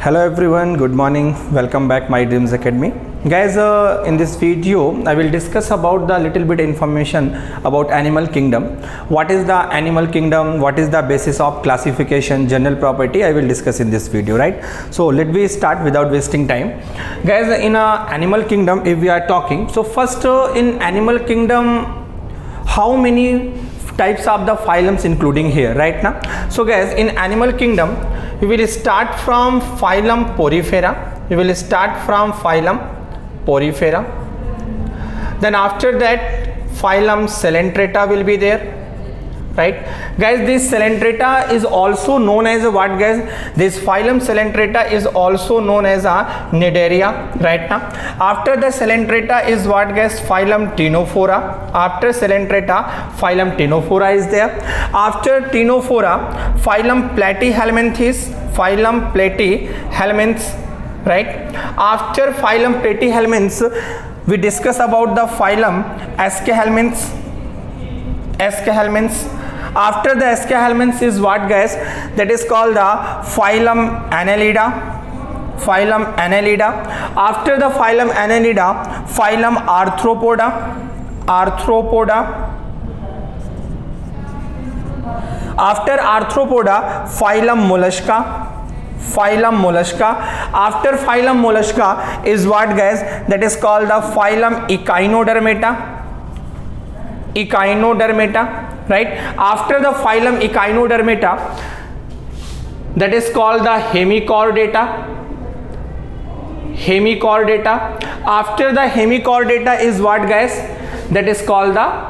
Hello everyone, good morning, welcome back my dreams academy. Guys, in this video I will discuss about the little bit information about animal kingdom. What is the animal kingdom, what is the basis of classification, general property, I will discuss in this video, right? So let me start without wasting time. Guys, in animal kingdom, if we are talking, so first in animal kingdom, how many types of the phylums including here right now? So guys, in animal kingdom we will start from phylum Porifera. Then after that phylum Coelenterata will be there, right? Guys, this Coelenterata is also known as a what, guys? This phylum Coelenterata is also known as a Cnidaria, right now. After the Coelenterata is what, guys? Phylum Ctenophora. After Coelenterata, phylum Ctenophora is there. After Ctenophora, phylum Platyhelminthes. Right? After phylum Platyhelminths, we discuss about the phylum Aschelminths. After the Aschelminths is what, guys? That is called the phylum Annelida. After the phylum Annelida, phylum Arthropoda. After Arthropoda, phylum Mollusca. After phylum Mollusca is what, guys? That is called the phylum Echinodermata, right? After the phylum Echinodermata, that is called the Hemichordata. After the Hemichordata is what, guys? That is called the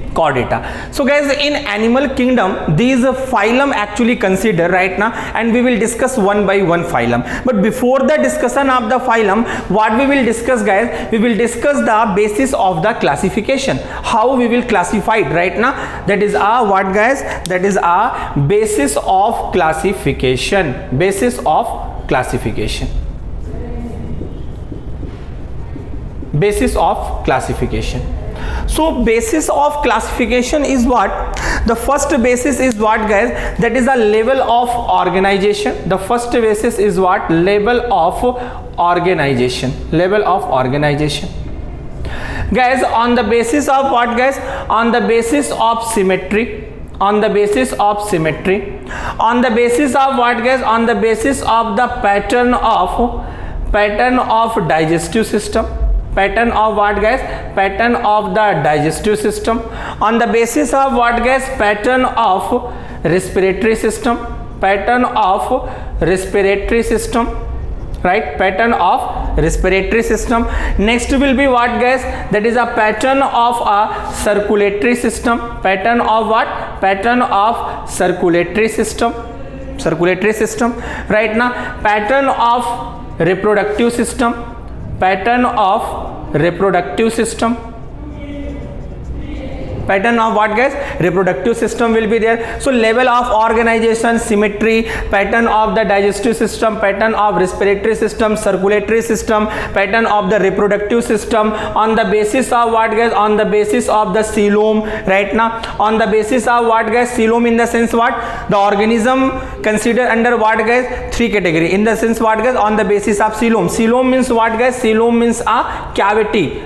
Chordata. So guys, in animal kingdom these phylum actually consider right now, and we will discuss one by one phylum. But before the discussion of the phylum, what we will discuss, guys? We will discuss the basis of the classification, how we will classify it right now. That is our what, guys? That is our basis of classification. So basis of classification is what? The first basis is what, guys? That is a level of organization. The first basis is what? Level of organization. Guys, on the basis of what, guys? On the basis of symmetry. On the basis of what, guys? On the basis of the pattern of digestive system. Pattern of what, guys? Pattern of the digestive system. On the basis of what, guys? Pattern of respiratory system. Right? Pattern of respiratory system. Next will be what, guys? That is a pattern of a circulatory system. Pattern of what? Pattern of circulatory system. Right now, pattern of reproductive system. Pattern of what, guys? Reproductive system will be there. So level of organization, symmetry, pattern of the digestive system, pattern of respiratory system, circulatory system, pattern of the reproductive system. On the basis of what, guys? On the basis of the coelom. Right now, on the basis of what, guys? Coelom, in the sense what? The organism considered under what, guys? Three category. In the sense what, guys? On the basis of coelom. Coelom means what, guys? Coelom means a cavity.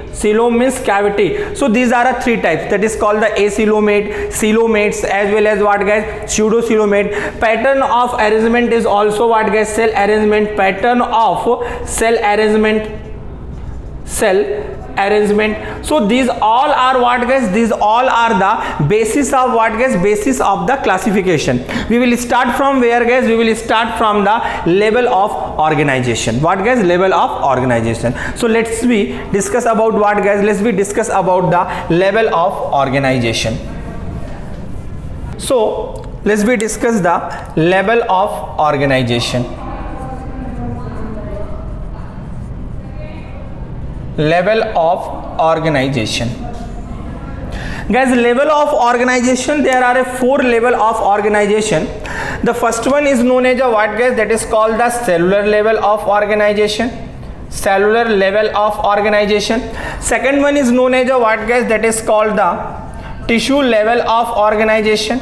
So these are three types. That is called the acoelomate, coelomates, as well as what, guys? Pseudocoelomate. Pattern of arrangement is also what, guys? Cell arrangement. Pattern of cell arrangement. So these all are what, guys? These all are the basis of what, guys? Basis of the classification. We will start from where, guys? We will start from the level of organization. What, guys? Level of organization. So let's discuss about what, guys? Let's discuss about the level of organization. So let's discuss the level of organization. Guys, level of organization, there are 4 level of organization. The first one is known as a what, guys? That is called the cellular level of organization. Second one is known as a what, guys? That is called the tissue level of organization.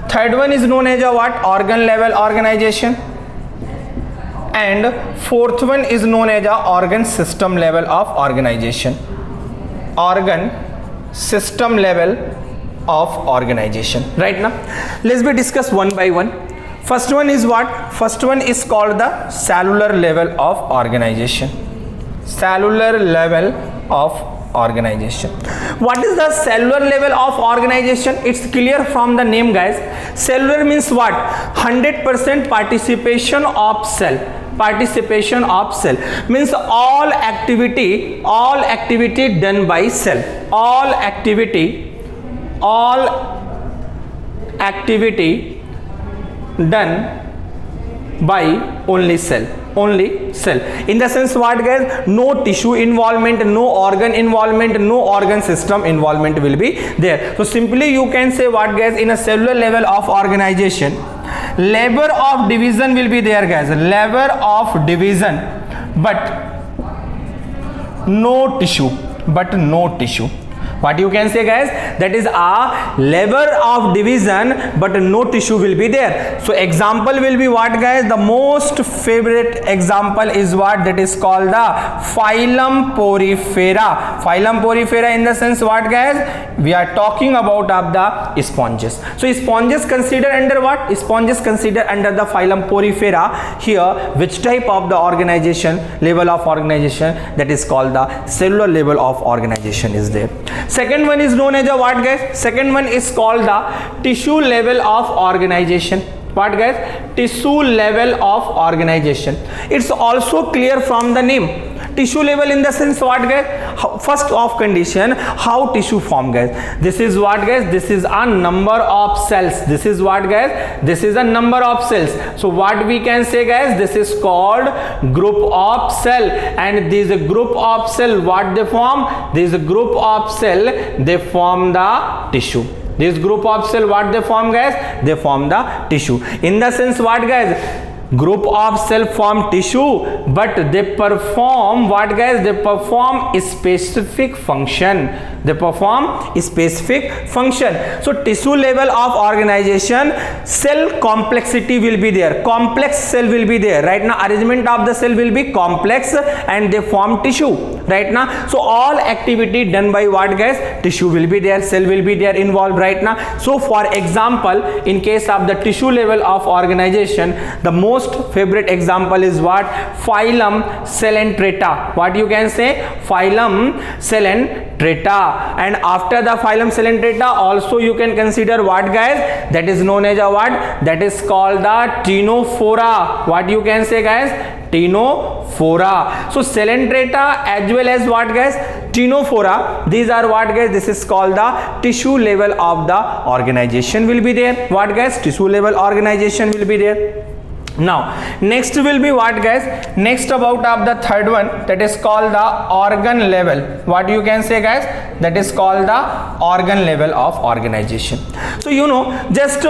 Third one is known as a what? Organ level organization. And fourth one is known as a organ system level of organization. Organ system level of organization. Right now, let's be discuss one by one. First one is what? First one is called the cellular level of organization. Cellular level of organization. What is the cellular level of organization? It's clear from the name, guys. Cellular means what? 100% participation of cell. Participation of cell means all activity done by cell. All activity done by only cell. In the sense what, guys? No tissue involvement, no organ involvement, no organ system involvement will be there. So simply you can say what, guys? In a cellular level of organization, labor of division will be there, guys. Labor of division, but no tissue. What you can say, guys? That is a labor of division, but no tissue will be there. So example will be what, guys? The most favorite example is what? That is called the phylum Porifera. Phylum Porifera in the sense what, guys? We are talking about of the sponges. So sponges consider under what? Sponges consider under the phylum Porifera. Here, which type of the organization, level of organization? That is called the cellular level of organization is there. Second one is known as a what, guys? Second one is called the tissue level of organization. What, guys? Tissue level of organization. It's also clear from the name. Tissue level in the sense what, guys? First of condition, how tissue form, guys? This is what, guys? This is a number of cells. This is what, guys? This is a number of cells. So what we can say, guys? This is called group of cell. And this group of cell, what they form? This group of cell, they form the tissue. This group of cell, what they form, guys? They form the tissue. In the sense what, guys? Group of cell form tissue, but they perform what, guys? They perform a specific function. They perform a specific function. So tissue level of organization, cell complexity will be there. Complex cell will be there. Right now, arrangement of the cell will be complex and they form tissue. Right now, so all activity done by what, guys? Tissue will be there. Cell will be there involved right now. So for example, in case of the tissue level of organization, the most favorite example is what? Phylum Coelenterata. What you can say? Phylum Coelenterata. And after the phylum Coelenterata, also you can consider what, guys? That is known as a what? That is called the Ctenophora. What you can say, guys? Ctenophora. So Coelenterata as well as what, guys? Ctenophora. These are what, guys? This is called the tissue level of the organization will be there. What, guys? Tissue level organization will be there. Now next will be what, guys? Next about of the third one, that is called the organ level. What you can say, guys? That is called the organ level of organization. So you know just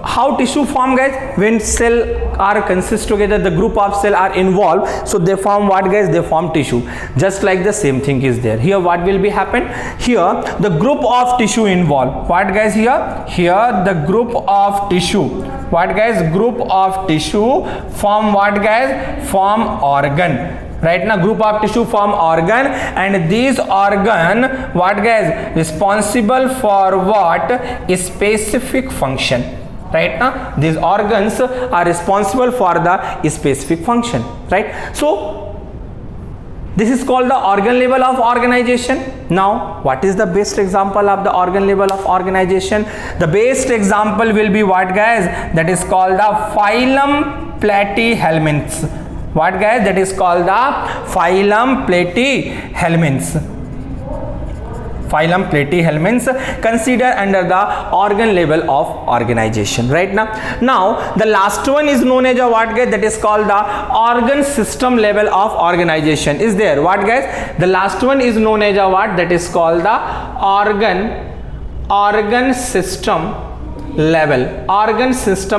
how tissue form, guys? When cell are consist together, the group of cell are involved, so they form what, guys? They form tissue. Just like the same thing is there. Here what will be happen? Here the group of tissue involved. What, guys? Here the group of tissue. What, guys? Group of tissue form what, guys? Form organ. Right now, group of tissue form organ, and these organ what, guys? Responsible for what? A specific function. Right now, these organs are responsible for the specific function. Right. So this is called the organ level of organization. Now, what is the best example of the organ level of organization? The best example will be what, guys? That is called the phylum Platyhelminths. What, guys? That is called the phylum Platyhelminths. Phylum Platyhelminths consider under the organ level of organization. Right now the last one is known as a what, guys? That is called the organ system level of organization is there. What, guys? The last one is known as a what? That is called the organ system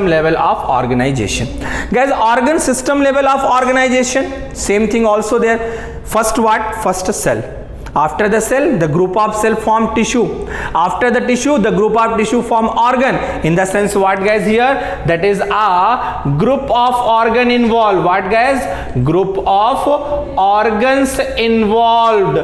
level of organization. Guys, organ system level of organization, same thing also there. First what? First cell. After the cell, the group of cell form tissue. After the tissue, the group of tissue form organ. In the sense what guys here? That is a group of organ involved. What guys? Group of organs involved.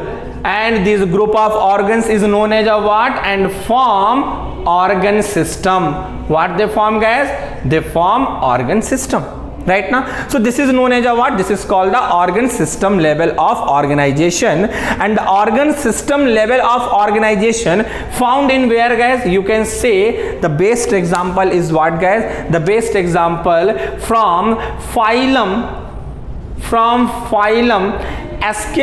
And this group of organs is known as a what? And form organ system. What they form guys? They form organ system. Right now, so this is known as a what? This is called the organ system level of organization. And the organ system level of organization found in where guys? You can say the best example is what guys? The best example from phylum SK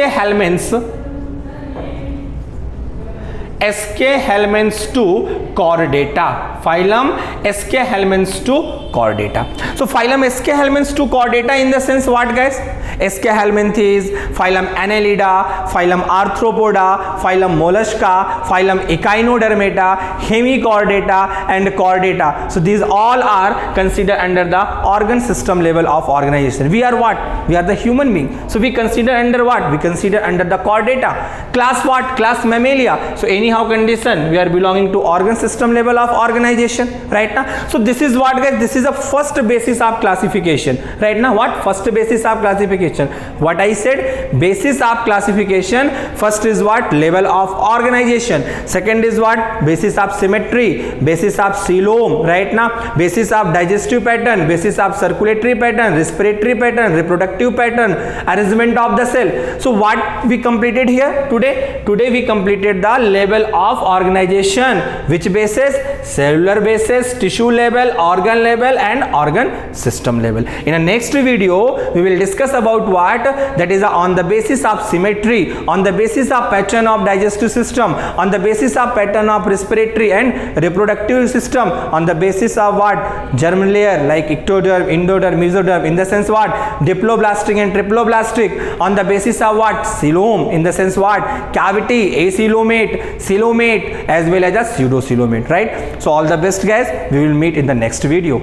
helminths to chordata. Phylum SK helminths to chordata. So phylum SK helminths to chordata in the sense what guys? SK helminth is phylum Annelida, phylum Arthropoda, phylum Mollusca, phylum Echinodermata, Hemichordata and Chordata. So these all are considered under the organ system level of organization. We are what? We are the human being. So we consider under what? We consider under the chordata. Class what? Class Mammalia. So anyhow condition we are belonging to organ system level of organization. Right now. So this is what guys? This is a first basis of classification. Right now what? First basis of classification. What I said? Basis of classification. First is what? Level of organization. Second is what? Basis of symmetry. Basis of coelom. Right now. Basis of digestive pattern. Basis of circulatory pattern. Respiratory pattern. Reproductive pattern. Arrangement of the cell. So what we completed here today? Today we completed the level of organization. Which basis? Cellular basis, tissue level, organ level and organ system level. In the next video we will discuss about what? That is on the basis of symmetry, on the basis of pattern of digestive system, on the basis of pattern of respiratory and reproductive system, on the basis of what? Germ layer like ectoderm, endoderm, mesoderm, in the sense what? Diploblastic and triploblastic, on the basis of what? Coelom, in the sense what? Cavity, acoelomate, coelomate as well as a pseudocoelomate. Right? So all the best guys, we will meet in the next video.